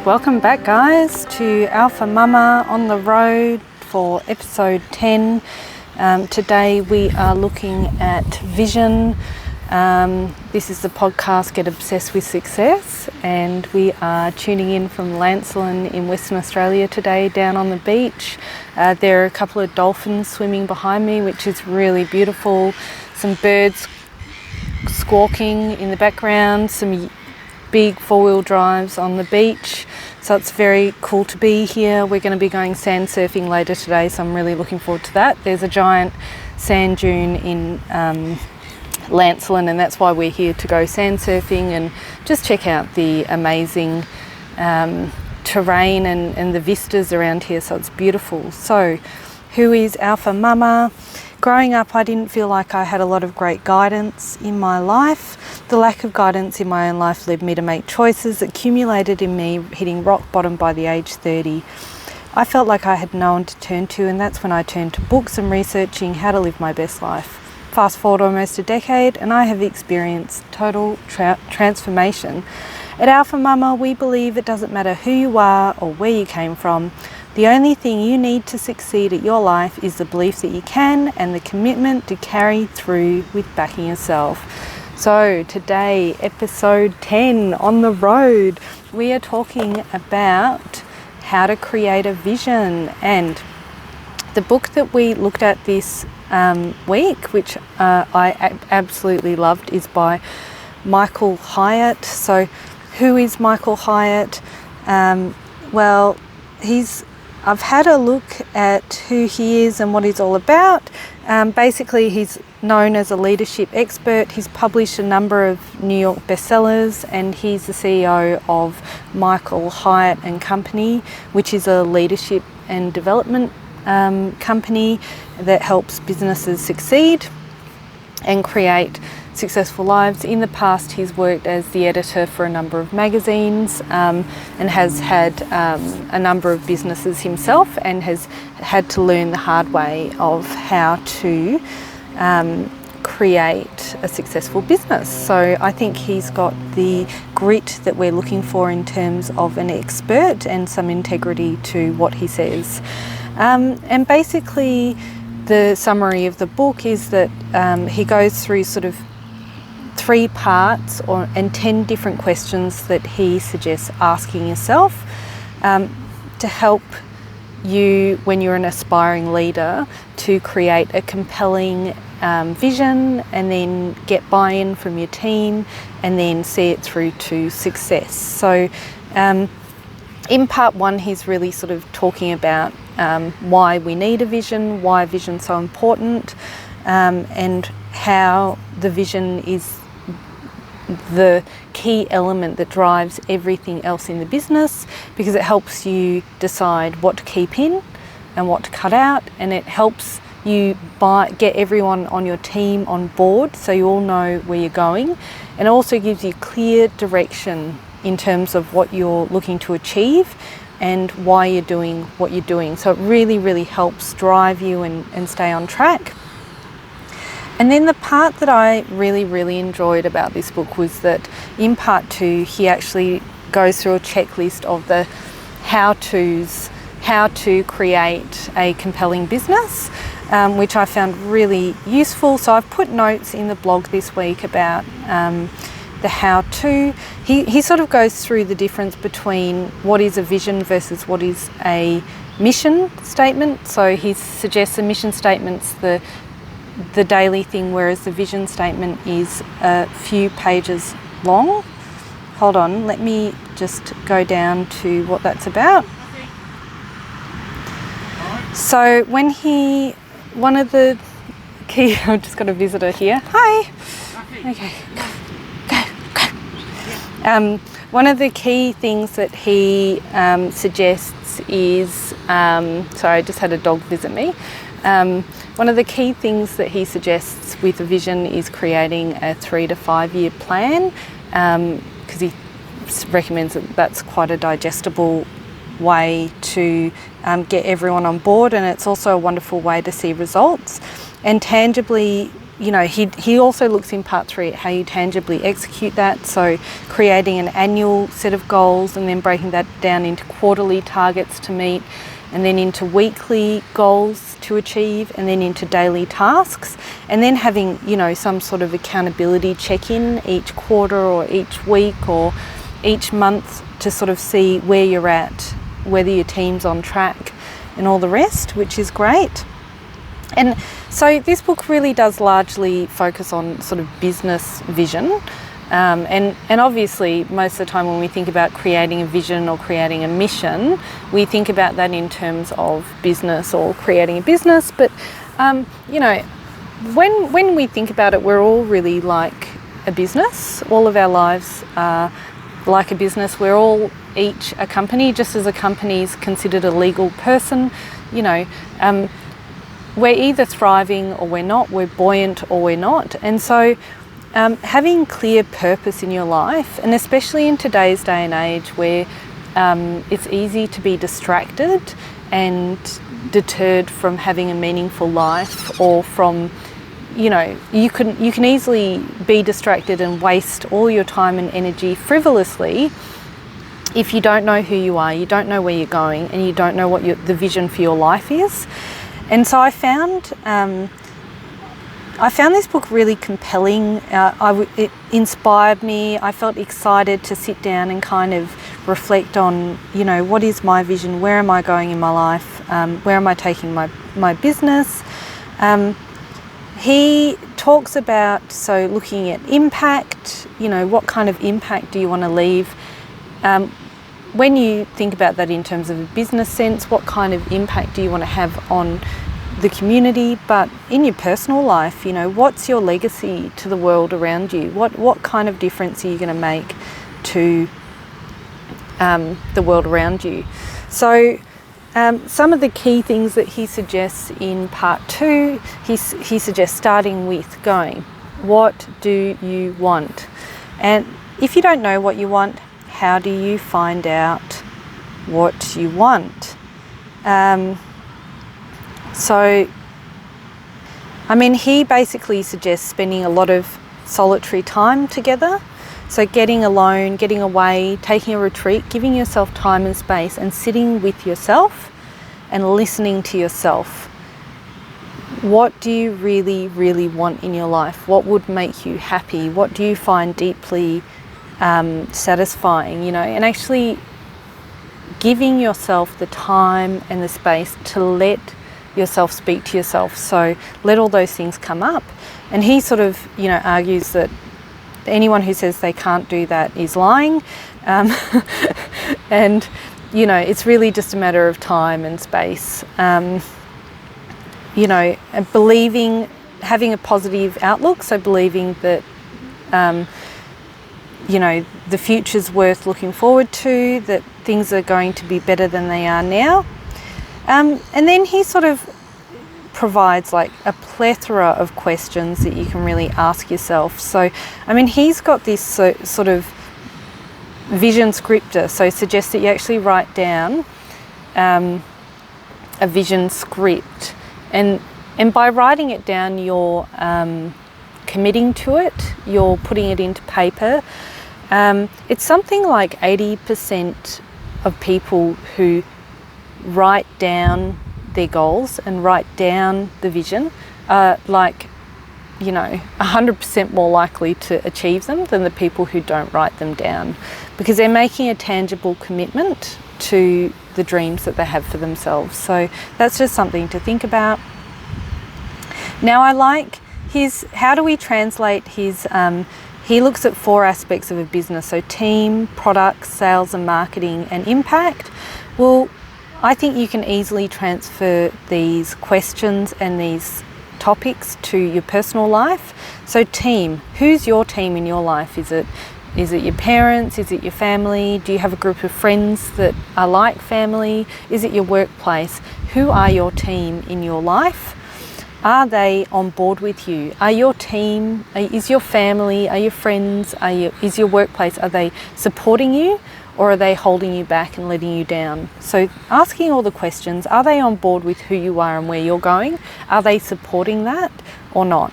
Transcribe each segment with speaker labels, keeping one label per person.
Speaker 1: Welcome back, guys, to Alpha Mama on the Road for episode 10. Today we are looking at vision. This is the podcast Get Obsessed with Success, and we are tuning in from Lancelin in Western Australia today, down on the beach. There are a couple of dolphins swimming behind me, which is really beautiful. Some birds squawking in the background, some big four-wheel drives on the beach. So it's very cool to be here. We're going to be going sand surfing later today, so I'm really looking forward to that. There's a giant sand dune in Lancelin, and that's why we're here, to go sand surfing and just check out the amazing terrain and the vistas around here. So it's beautiful. So who is Alpha Mama? Growing up, I didn't feel like I had a lot of great guidance in my life. The lack of guidance in my own life led me to make choices that accumulated in me hitting rock bottom by the age 30. I felt like I had no one to turn to, and that's when I turned to books and researching how to live my best life. Fast forward almost a decade, and I have experienced total transformation. At Alpha Mama, we believe it doesn't matter who you are or where you came from. The only thing you need to succeed at your life is the belief that you can, and the commitment to carry through with backing yourself. So today, episode 10 on the road, we are talking about how to create a vision. And the book that we looked at this week, which I absolutely loved, is by Michael Hyatt. So who is Michael Hyatt? Well, I've had a look at who he is and what he's all about. Basically, he's known as a leadership expert. He's published a number of New York bestsellers, and he's the CEO of Michael Hyatt and Company, which is a leadership and development company that helps businesses succeed and create successful lives. In the past, he's worked as the editor for a number of magazines and has had a number of businesses himself, and has had to learn the hard way of how to create a successful business. So I think he's got the grit that we're looking for in terms of an expert, and some integrity to what he says. And basically, the summary of the book is that he goes through sort of 3 parts and 10 different questions that he suggests asking yourself to help you, when you're an aspiring leader, to create a compelling vision, and then get buy-in from your team, and then see it through to success. So in part 1, he's really sort of talking about why we need a vision, why vision's so important, and how the vision is the key element that drives everything else in the business, because it helps you decide what to keep in and what to cut out, and it helps you get everyone on your team on board, so you all know where you're going, and it also gives you clear direction in terms of what you're looking to achieve and why you're doing what you're doing. So it really, really helps drive you and stay on track. And then the part that I really, really enjoyed about this book was that in part 2, he actually goes through a checklist of the how-tos, how to create a compelling business, which I found really useful. So I've put notes in the blog this week about the how-to. He sort of goes through the difference between what is a vision versus what is a mission statement. So he suggests a mission statement's the daily thing, whereas the vision statement is a few pages long. Hold on, let me just go down to what that's about. So one of the key, I've just got a visitor here. Hi. Okay. Go. One of the key things that he suggests is, sorry, I just had a dog visit me. One of the key things that he suggests with a vision is creating a 3 to 5 year plan, because he recommends that that's quite a digestible way to get everyone on board, and it's also a wonderful way to see results and tangibly he also looks in part 3 at how you tangibly execute that. So creating an annual set of goals and then breaking that down into quarterly targets to meet, and then into weekly goals to achieve, and then into daily tasks, and then having, some sort of accountability check-in each quarter or each week or each month to sort of see where you're at, whether your team's on track and all the rest, which is great. And so this book really does largely focus on sort of business vision. And obviously most of the time when we think about creating a vision or creating a mission, we think about that in terms of business or creating a business. But, when we think about it, we're all really like a business. All of our lives are like a business. We're all each a company, just as a company is considered a legal person. We're either thriving or we're not, we're buoyant or we're not. And so having clear purpose in your life, and especially in today's day and age where it's easy to be distracted and deterred from having a meaningful life, or from, you can easily be distracted and waste all your time and energy frivolously if you don't know who you are, you don't know where you're going, and you don't know what the vision for your life is. And so I found this book really compelling. It inspired me. I felt excited to sit down and kind of reflect on, what is my vision? Where am I going in my life? Where am I taking my business? He talks about, looking at impact, what kind of impact do you want to leave? When you think about that in terms of a business sense, what kind of impact do you want to have on the community? But in your personal life, what's your legacy to the world around you? What kind of difference are you going to make to the world around you? So some of the key things that he suggests in part 2, he suggests starting with going, what do you want? And if you don't know what you want, how do you find out what you want? He basically suggests spending a lot of solitary time together. So getting alone, getting away, taking a retreat, giving yourself time and space, and sitting with yourself and listening to yourself. What do you really, really want in your life? What would make you happy? What do you find deeply satisfying, and actually giving yourself the time and the space to let yourself speak to yourself. So let all those things come up. And he sort of, argues that anyone who says they can't do that is lying. And, it's really just a matter of time and space. And believing, having a positive outlook, so believing that the future's worth looking forward to, that things are going to be better than they are now. And then he sort of provides like a plethora of questions that you can really ask yourself. So, he's got this sort of vision scripter, so suggests that you actually write down a vision script. And by writing it down, you're committing to it, you're putting it into paper. It's something like 80% of people who write down their goals and write down the vision are 100% more likely to achieve them than the people who don't write them down, because they're making a tangible commitment to the dreams that they have for themselves. So that's just something to think about. Now I like how do we translate his, he looks at 4 aspects of a business, so team, product, sales and marketing, and impact. Well, I think you can easily transfer these questions and these topics to your personal life. So team, who's your team in your life? Is it your parents? Is it your family? Do you have a group of friends that are like family? Is it your workplace? Who are your team in your life? Are they on board with you? Are your team, is your family, are your friends, is your workplace, are they supporting you, or are they holding you back and letting you down? So asking all the questions, are they on board with who you are and where you're going? Are they supporting that or not?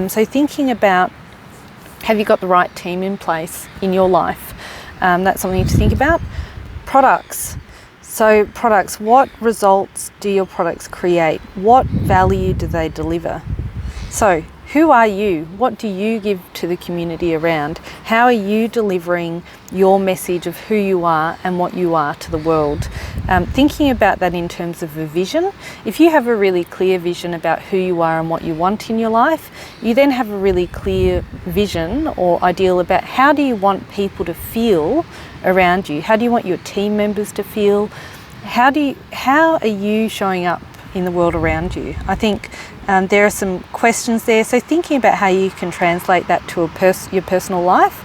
Speaker 1: So thinking about, have you got the right team in place in your life? That's something to think about. Products. So products, what results do your products create? What value do they deliver? So who are you? What do you give to the community around? How are you delivering your message of who you are and what you are to the world? Thinking about that in terms of a vision. If you have a really clear vision about who you are and what you want in your life, you then have a really clear vision or ideal about how do you want people to feel around you? How do you want your team members to feel? How are you showing up in the world around you? I think there are some questions there. So thinking about how you can translate that to your personal life.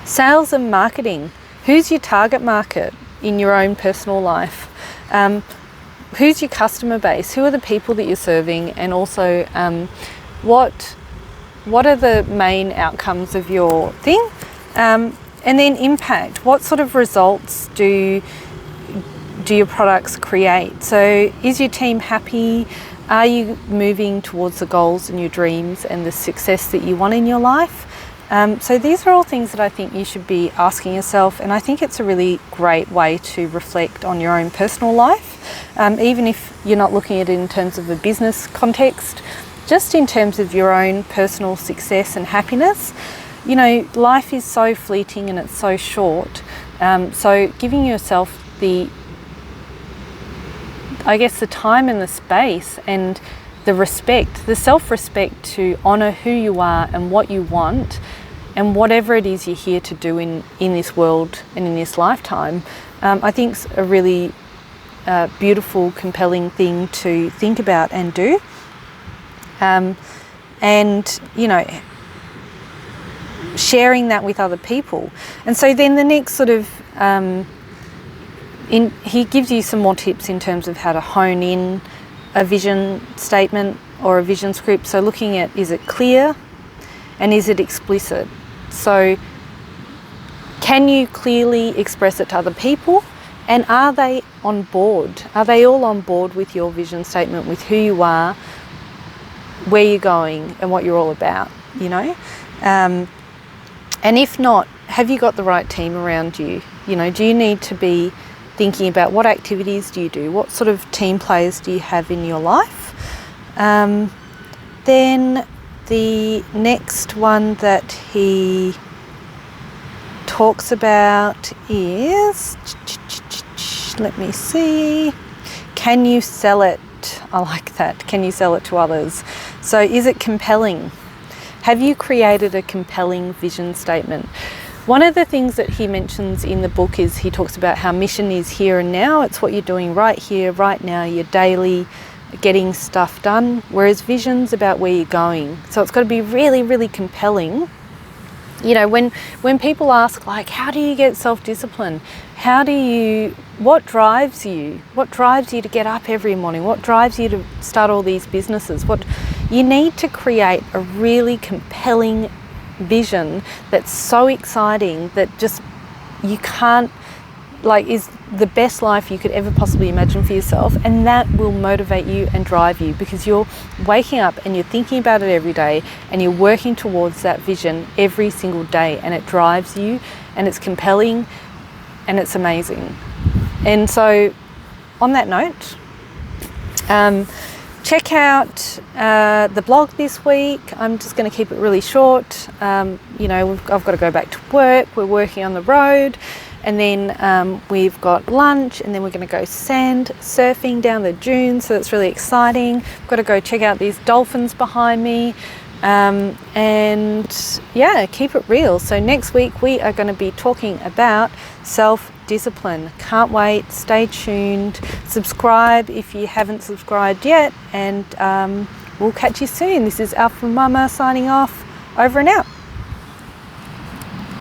Speaker 1: Sales and marketing. Who's your target market in your own personal life? Who's your customer base? Who are the people that you're serving? And also what are the main outcomes of your thing? And then impact. What sort of results do your products create? So is your team happy? Are you moving towards the goals and your dreams and the success that you want in your life? So these are all things that I think you should be asking yourself, and I think it's a really great way to reflect on your own personal life, even if you're not looking at it in terms of a business context, just in terms of your own personal success and happiness. You know, life is so fleeting and it's so short, so giving yourself the time and the space and the respect, the self-respect to honour who you are and what you want and whatever it is you're here to do in this world and in this lifetime, I think is a really beautiful, compelling thing to think about and do. And, you know, sharing that with other people. And so then the next sort of he gives you some more tips in terms of how to hone in a vision statement or a vision script. So looking at, is it clear and is it explicit? So can you clearly express it to other people, and are they on board? Are they all on board with your vision statement, with who you are, where you're going and what you're all about, you know? And if not, have you got the right team around you? You know, do you need to be thinking about what activities do you do? What sort of team players do you have in your life? Then the next one that he talks about is, let me see, can you sell it? I like that. Can you sell it to others? So is it compelling? Have you created a compelling vision statement? One of the things that he mentions in the book is he talks about how mission is here and now. It's what you're doing right here, right now, your daily getting stuff done, whereas vision's about where you're going. So it's got to be really, really compelling. You know, when people ask, like, how do you get self-discipline? What drives you? What drives you to get up every morning? What drives you to start all these businesses? You need to create a really compelling vision that's so exciting that just you can't, like, is the best life you could ever possibly imagine for yourself, and that will motivate you and drive you because you're waking up and you're thinking about it every day and you're working towards that vision every single day, and it drives you and it's compelling and it's amazing. And so on that note, check out the blog this week. I'm just going to keep it really short. You know, I've got to go back to work. We're working on the road, and then we've got lunch, and then we're going to go sand surfing down the dunes. So that's really exciting. I've got to go check out these dolphins behind me. And yeah, keep it real. So next week we are going to be talking about self-discipline. Can't wait. Stay tuned. Subscribe if you haven't subscribed yet, and we'll catch you soon. This is Alpha Mama signing off. Over and out.